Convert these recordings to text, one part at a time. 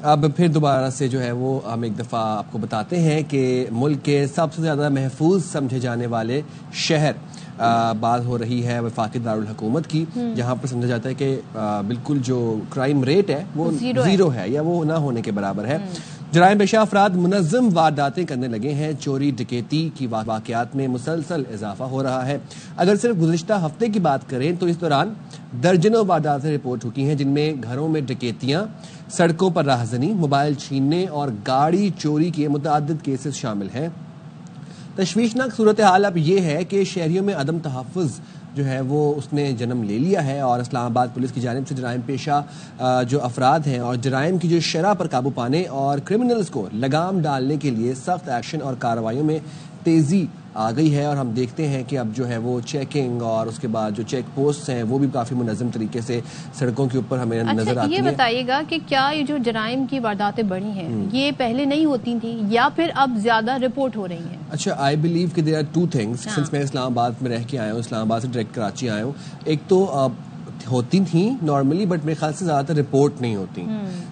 اب پھر دوبارہ سے جو ہے وہ ہم ایک دفعہ آپ کو بتاتے ہیں کہ ملک کے سب سے زیادہ محفوظ سمجھے جانے والے شہر بات ہو رہی ہے وفاقی دارالحکومت کی، جہاں پر سمجھا جاتا ہے کہ بالکل جو کرائم ریٹ ہے وہ زیرو ہے یا وہ نہ ہونے کے برابر ہے۔ جرائم پیشہ افراد منظم وارداتیں کرنے لگے ہیں، چوری ڈکیتی کی واقعات میں مسلسل اضافہ ہو رہا ہے۔ اگر صرف گزشتہ ہفتے کی بات کریں تو اس دوران درجنوں وارداتیں رپورٹ ہوئی ہیں، جن میں گھروں میں ڈکیتیاں، سڑکوں پر راہزنی، موبائل چھیننے اور گاڑی چوری کے متعدد کیسز شامل ہیں۔ تشویشناک صورتحال اب یہ ہے کہ شہریوں میں عدم تحفظ جو ہے وہ اس نے جنم لے لیا ہے، اور اسلام آباد پولیس کی جانب سے جرائم پیشہ جو افراد ہیں اور جرائم کی جو شرح پر قابو پانے اور کرمنلز کو لگام ڈالنے کے لیے سخت ایکشن اور کارروائیوں میں تیزی آ گئی ہے، اور ہم دیکھتے ہیں کہ اب جو ہے وہ چیکنگ اور اس کے بعد جو چیک پوسٹ ہیں وہ بھی کافی منظم طریقے سے سڑکوں کے اوپر ہمیں نظر آتی ہیں۔ یہ بتائیے گا کہ کیا یہ جو جرائم کی وارداتیں بڑھی ہیں یہ پہلے نہیں ہوتی تھیں یا پھر اب زیادہ رپورٹ ہو رہی ہیں؟ اچھا، آئی بلیو کہ there are two things, sense میں اسلام آباد میں رہ کے آیا ہوں، اسلام آباد سے ڈائریکٹ کراچی آیا ہوں، ایک تو ہوتی تھیں نارملی بٹ میرے خیال سے زیادہ تر رپورٹ نہیں ہوتی۔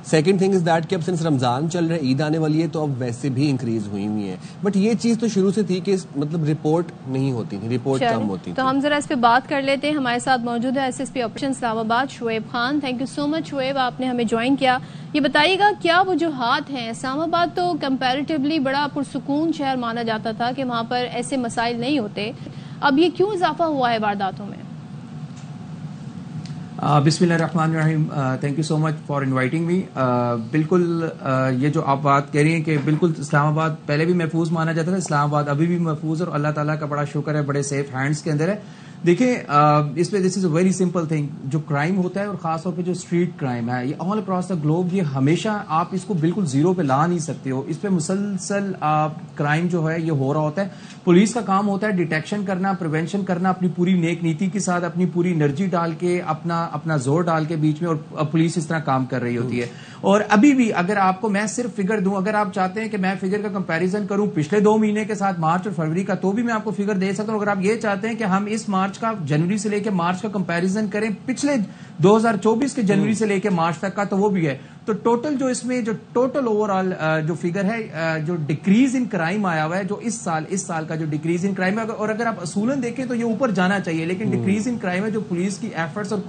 سیکنڈ تھنگ از دیٹ کہ اب سنس رمضان چل رہا ہے، عید آنے والی ہے، تو اب ویسے بھی انکریز ہوئی ہیں، بٹ یہ چیز تو شروع سے تھی کہ مطلب رپورٹ نہیں ہوتی تھی، رپورٹ کم ہوتی تھی۔ تو ہم ذرا اس پہ بات کر لیتے ہیں۔ ہمارے ساتھ موجود ہے SSP operation Islamabad Shoaib Khan. Thank you so much Shoaib, آپ نے ہمیں جوائن کیا۔ یہ بتائیے گا کیا وجوہات ہیں؟ اسلام آباد تو کمپیریٹیولی بڑا پرسکون شہر مانا جاتا تھا کہ وہاں پر ایسے مسائل نہیں ہوتے، اب یہ کیوں اضافہ ہوا ہے وارداتوں میں؟ بسم اللہ الرحمن الرحیم، thank you so much for inviting me. بالکل یہ جو آپ بات کہہ رہی ہیں کہ بالکل اسلام آباد پہلے بھی محفوظ مانا جاتا تھا، اسلام آباد ابھی بھی محفوظ اور اللہ تعالیٰ کا بڑا شکر ہے بڑے سیف ہینڈز کے اندر ہے۔ دیکھیں اس پہ دس از اے ویری سمپل تھنگ، جو کرائم ہوتا ہے اور خاص طور پہ جو اسٹریٹ کرائم ہے یہ آل اکراس دا گلوب، یہ ہمیشہ آپ اس کو بالکل زیرو پہ لا نہیں سکتے ہو، اس پہ مسلسل کرائم جو ہے یہ ہو رہا ہوتا ہے۔ پولیس کا کام ہوتا ہے ڈیٹیکشن کرنا، پریونشن کرنا، اپنی پوری نیک نیتی کے ساتھ اپنی پوری انرجی ڈال کے اپنا زور ڈال کے بیچ میں، اور پولیس اس طرح کام کر رہی ہوتی ہے۔ اور ابھی بھی اگر آپ کو میں صرف فگر دوں، اگر آپ چاہتے ہیں کہ میں فگر کا کمپیریزن کروں پچھلے 2 مہینے کے ساتھ مارچ اور فروری کا، تو بھی میں آپ کو فگر دے سکتا ہوں۔ اگر آپ یہ چاہتے ہیں کہ ہم اس مارچ کا جنوری سے لے کے مارچ کا کمپیریزن کریں پچھلے 2024 کے جنوری سے لے کے مارچ تک کا، تو وہ بھی ہے۔ تو ٹوٹل جو اس میں جو ٹوٹل اوور آل جو فگر ہے، جو ڈیکریز ان کرائم آیا ہوا ہے، جو اس سال کا جو ڈیکریز ان کرائم ہے، اور اگر آپ اصولاً دیکھیں تو یہ اوپر جانا چاہیے، لیکن ڈیکریز ان کرائم ہے جو پولیس کی ایفرٹس اور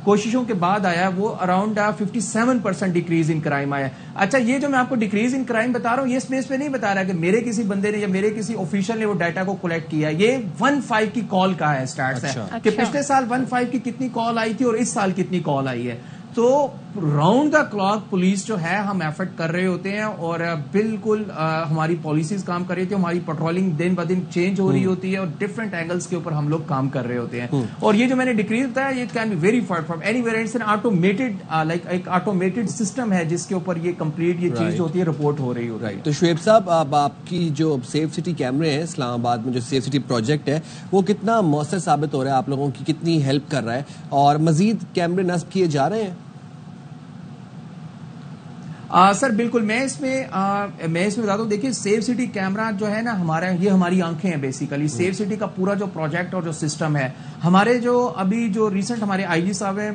کوششوں کے بعد آیا ہے، وہ اراؤنڈ 57% ڈیکریز ان کرائم آیا ہے۔ اچھا، یہ جو میں آپ کو ڈیکریز ان کرائم بتا رہا ہوں، یہ اس بیس پہ نہیں بتا رہا کہ میرے کسی بندے نے یا میرے کسی آفیشل نے وہ ڈیٹا کو کلیکٹ کیا ہے، یہ 1.5 کی کال کا ہے، سٹیٹس ہے کہ پچھلے سال 1.5 کی کتنی کال آئی تھی اور اس سال کتنی کال آئی ہے۔ تو راؤنڈ دا کلاک پولیس جو ہے ہم ایفرٹ کر رہے ہوتے ہیں، اور بالکل ہماری پالیسیز کام کر رہی ہوتی ہے، ہماری پیٹرولنگ دن بہ دن چینج ہو رہی ہوتی ہے، اور ڈفرنٹ اینگلز کے اوپر ہم لوگ کام کر رہے ہوتے ہیں۔ اور یہ جو میں نے ڈیکریز بتایا، یہ can be very far from anywhere, it's an automated like ایک آٹومیٹڈ سسٹم ہے جس کے اوپر یہ کمپلیٹ یہ چیز ہوتی ہے، رپورٹ ہو رہی ہوتی ہے۔ تو شعیب صاحب، اب آپ کی جو سیف سٹی کیمرے ہیں اسلام آباد میں، جو سیف سٹی پروجیکٹ ہے، وہ کتنا مؤثر ثابت ہو رہا ہے، آپ لوگوں کی کتنی ہیلپ کر رہا ہے، اور مزید کیمرے نصب کیے جا رہے ہیں؟ سر بالکل، میں اس میں بتا دوں، دیکھیے سیف سٹی کیمرہ جو ہے نا ہمارا، یہ ہماری آنکھیں ہیں بیسیکلی۔ سیف سٹی کا پورا جو پروجیکٹ اور جو سسٹم ہے، ہمارے جو ابھی جو ریسنٹ ہمارے آئی جی صاحب ہیں،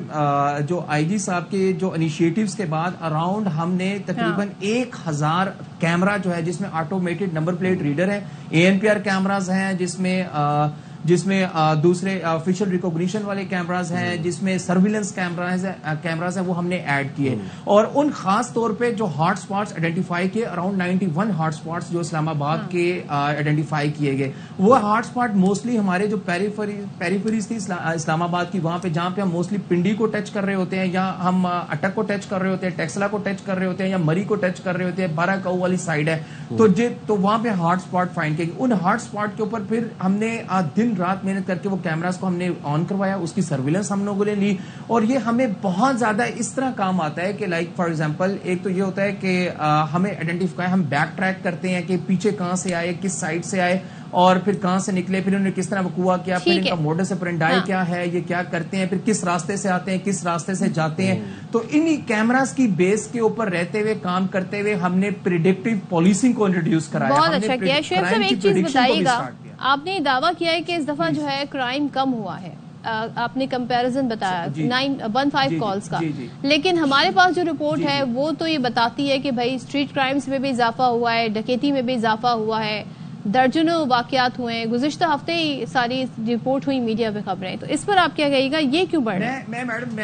جو آئی جی صاحب کے جو انیشیٹوز کے بعد اراؤنڈ ہم نے تقریباً 1000 کیمرہ جو ہے، جس میں آٹومیٹڈ نمبر پلیٹ ریڈر ہے، ANPR کیمراز ہیں، جس میں دوسرے فیشل ریکوگنیشن والے کیمراز ہیں، جس میں سرویلنس کیمراز ہیں، وہ ہم نے ایڈ کیے، اور ان خاص طور پہ جو ہاٹ سپاٹس آئیڈینٹیفائی کیے، اراؤنڈ 91 ہاٹ سپاٹس جو اسلام آباد کے آئیڈینٹیفائی کیے گئے۔ وہ ہاٹ سپاٹ موسٹلی ہمارے جو پیریفریز تھی اسلام آباد کی، وہاں پہ جہاں پہ ہم موسٹلی پنڈی کو ٹچ کر رہے ہوتے ہیں، یا ہم اٹک کو ٹچ کر رہے ہوتے ہیں، ٹیکسلا کو ٹچ کر رہے ہوتے ہیں، یا مری کو ٹچ کر رہے ہوتے ہیں، بارہ کاؤ والی سائڈ ہے، تو وہاں پہ ہاٹ سپاٹ فائنڈ کیے گئے۔ ان ہاٹ سپاٹ کے اوپر پھر ہم نے دن رات محنت کر کے وہ کیمراز کو ہم نے آن کروایا، اس کی سرویلنس ہم لوگوں نے لی، اور یہ ہمیں بہت زیادہ اس طرح کام آتا ہے کہ لائک فار ایگزامپل، ایک تو یہ ہوتا ہے کہ ہمیں آئیڈینٹیفائی، ہم بیک ٹریک کرتے ہیں کہ پیچھے کہاں سے آئے، کس سائڈ سے آئے، اور پھر کہاں سے نکلے، پھر انہوں نے کس طرح وقوع کیا، پھر ان کا موڈس اپرینڈائی کیا ہے، یہ کیا کرتے ہیں، پھر کس راستے سے آتے ہیں، کس راستے سے جاتے ہیں۔ تو انہی کیمراز کی بیس کے اوپر رہتے ہوئے، کام کرتے ہوئے، ہم نے پریڈکٹیو پولیسنگ کو انٹروڈیوس کرایا۔ بہت اچھا کیا۔ شعیب صاحب ایک چیز بتائیے گا، آپ نے دعویٰ کیا ہے کہ اس دفعہ جو ہے کرائم کم ہوا ہے، آپ نے کمپیریزن بتایا 915 کالز کا، لیکن ہمارے پاس جو رپورٹ ہے وہ تو یہ بتاتی ہے کہ بھائی اسٹریٹ کرائمز میں بھی اضافہ ہوا ہے، ڈکیتی میں بھی اضافہ ہوا ہے، درجنوں واقعات ہوئے ہیں، گزشتہ ہفتے ہی ساری رپورٹ ہوئی میڈیا پہ خبریں، تو اس پر آپ کیا کہیے گا، یہ کیوں بڑھ رہا ہے؟ میں میڈم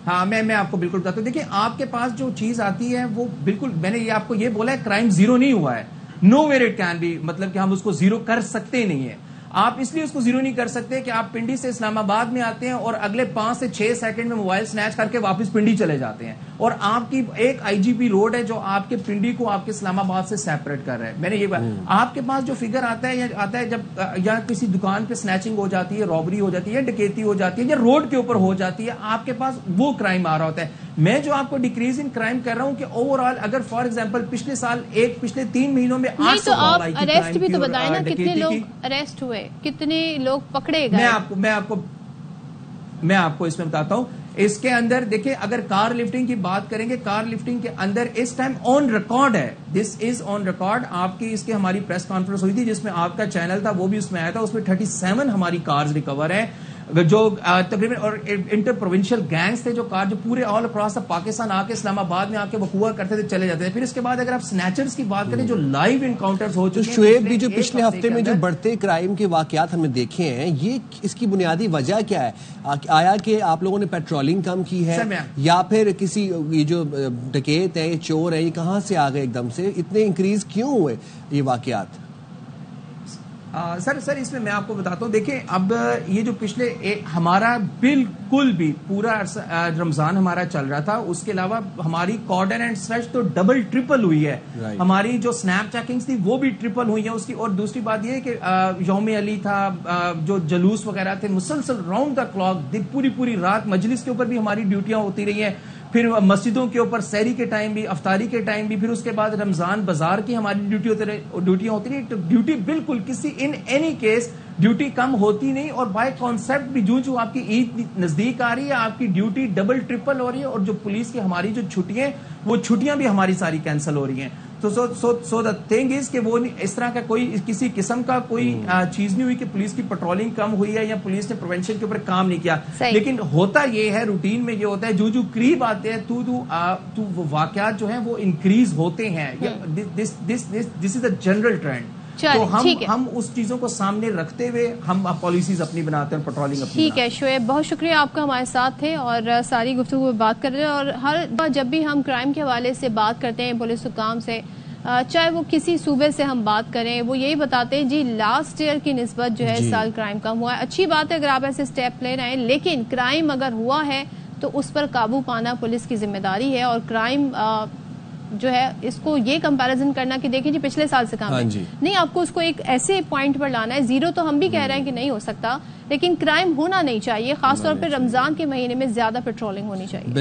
ہاں میں آپ کو بالکل بتاتا ہوں. دیکھیں آپ کے پاس جو چیز آتی ہے وہ بالکل، میں نے یہ آپ کو یہ بولا ہے کرائم زیرو نہیں ہوا ہے. Know where it can be, مطلب کہ ہم اس کو زیرو کر سکتے نہیں ہیں. آپ اس لیے اس کو زیرو نہیں کر سکتے کہ آپ پنڈی سے اسلام آباد میں آتے ہیں اور اگلے 5 سے 6 سیکنڈ میں موبائل سنیچ کر کے واپس پنڈی چلے جاتے ہیں، اور آپ کی ایک آئی جی پی روڈ ہے جو آپ کے پنڈی کو آپ کے اسلام آباد سے سیپریٹ کر رہا ہے. میں نے یہ آپ کے پاس جو فگر آتا ہے جب یا کسی دکان پہ سنیچنگ ہو جاتی ہے، رابری ہو جاتی ہے، یا ڈکیتی ہو جاتی ہے، یا روڈ کے اوپر ہو جاتی ہے، آپ کے پاس وہ کرائم آ رہا ہوتا ہے. میں جو آپ کو ڈیکریز ان کرائم کر رہا ہوں کہ اوور آل اگر فار ایگزامپل پچھلے 3 مہینوں میں 800 کال آئی تھی. اریسٹ بھی تو بتائیں نا، کتنے لوگ اریسٹ ہوئے، کتنے لوگ پکڑے گئے؟ میں آپ کو اس میں بتاتا ہوں. اس کے اندر دیکھیں، اگر کار لفٹنگ کی بات کریں گے، کار لفٹنگ کے اندر اس ٹائم آن ریکارڈ ہے، دس از آن ریکارڈ. آپ کی اس کی ہماری پریس کانفرنس ہوئی تھی جس میں آپ کا چینل تھا، وہ بھی اس میں آیا تھا. اس میں 37 ہماری کارز ریکور ہیں جو تقریباً، اور انٹر پروونشل گینگز تھے جو کار جو پورے آل اکراس پاکستان آ کے اسلام آباد میں آ کے وقوع کرتے تھے، چلے جاتے تھے. پھر اس کے بعد اگر آپ سنیچرز کی بات کریں جو لائیو انکاؤنٹرز ہو چکے ہیں، شعیب بھی جو پچھلے ہفتے میں جو بڑھتے کرائم کے واقعات ہم نے دیکھے ہیں، یہ اس کی بنیادی وجہ کیا ہے؟ آیا کہ آپ لوگوں نے پیٹرولنگ کم کی ہے، یا پھر کسی یہ جو ڈکیت ہے، یہ چور ہے، یہ کہاں سے آ گئے ایک دم سے اتنے انکریز کیوں ہوئے یہ واقعات؟ سر اس میں آپ کو بتاتا ہوں. دیکھیں اب یہ جو پچھلے ہمارا بالکل بھی پورا رمضان ہمارا چل رہا تھا، اس کے علاوہ ہماری کارڈن اینڈ سرچ تو ڈبل ٹرپل ہوئی ہے. ہماری جو سنیپ چیکنگز تھی وہ بھی ٹرپل ہوئی ہیں اس کی. اور دوسری بات یہ ہے کہ یوم علی تھا، جو جلوس وغیرہ تھے، مسلسل راؤنڈ دا کلاک پوری رات مجلس کے اوپر بھی ہماری ڈیوٹیاں ہوتی رہی ہیں، پھر مسجدوں کے اوپر سحری کے ٹائم بھی، افطاری کے ٹائم بھی، پھر اس کے بعد رمضان بازار کی ہماری ڈیوٹیاں ہوتی رہی. تو ڈیوٹی بالکل کسی ان اینی کیس ڈیوٹی کم ہوتی نہیں. اور بائی کانسیپٹ بھی جو آپ کی عید نزدیک آ رہی ہے، آپ کی ڈیوٹی ڈبل ٹرپل ہو رہی ہے. اور جو پولیس کی ہماری جو چھٹیاں، وہ چھٹیاں بھی ہماری ساری کینسل ہو رہی ہیں. تو سو دا تھنگ از کہ وہ اس طرح کا کوئی کسی قسم کا کوئی چیز نہیں ہوئی کہ پولیس کی پیٹرولنگ کم ہوئی ہے یا پولیس نے پریونشن کے اوپر کام نہیں کیا. لیکن ہوتا یہ ہے، روٹین میں یہ ہوتا ہے، جو قریب آتے ہیں تو وہ واقعات جو ہیں وہ انکریز ہوتے ہیں. دس از اے جنرل ٹرینڈ. تو ہم اس چیزوں کو سامنے رکھتے ہوئے ہم پالیسیز اپنی بناتے ہیں، پیٹرولنگ اپنی. ٹھیک ہے شعیب، بہت شکریہ آپ کا ہمارے ساتھ تھے اور ساری گفتگو میں بات کر رہے ہیں. اور ہر بار جب بھی ہم کرائم کے حوالے سے بات کرتے ہیں پولیس حکام سے، چاہے وہ کسی صوبے سے ہم بات کریں، وہ یہی بتاتے ہیں جی لاسٹ ایئر کی نسبت جو ہے اس سال کرائم کم ہوا ہے. اچھی بات ہے اگر آپ ایسے اسٹیپ لے رہے ہیں، لیکن کرائم اگر ہوا ہے تو اس پر قابو پانا پولیس کی ذمہ داری ہے. اور کرائم جو ہے اس کو یہ کمپیریزن کرنا کہ دیکھیں جی پچھلے سال سے کم ہے، نہیں، آپ کو اس کو ایک ایسے پوائنٹ پر لانا ہے. زیرو تو ہم بھی کہہ رہے ہیں کہ نہیں ہو سکتا، لیکن کرائم ہونا نہیں چاہیے، خاص طور پہ رمضان کے مہینے میں زیادہ پیٹرولنگ ہونی چاہیے.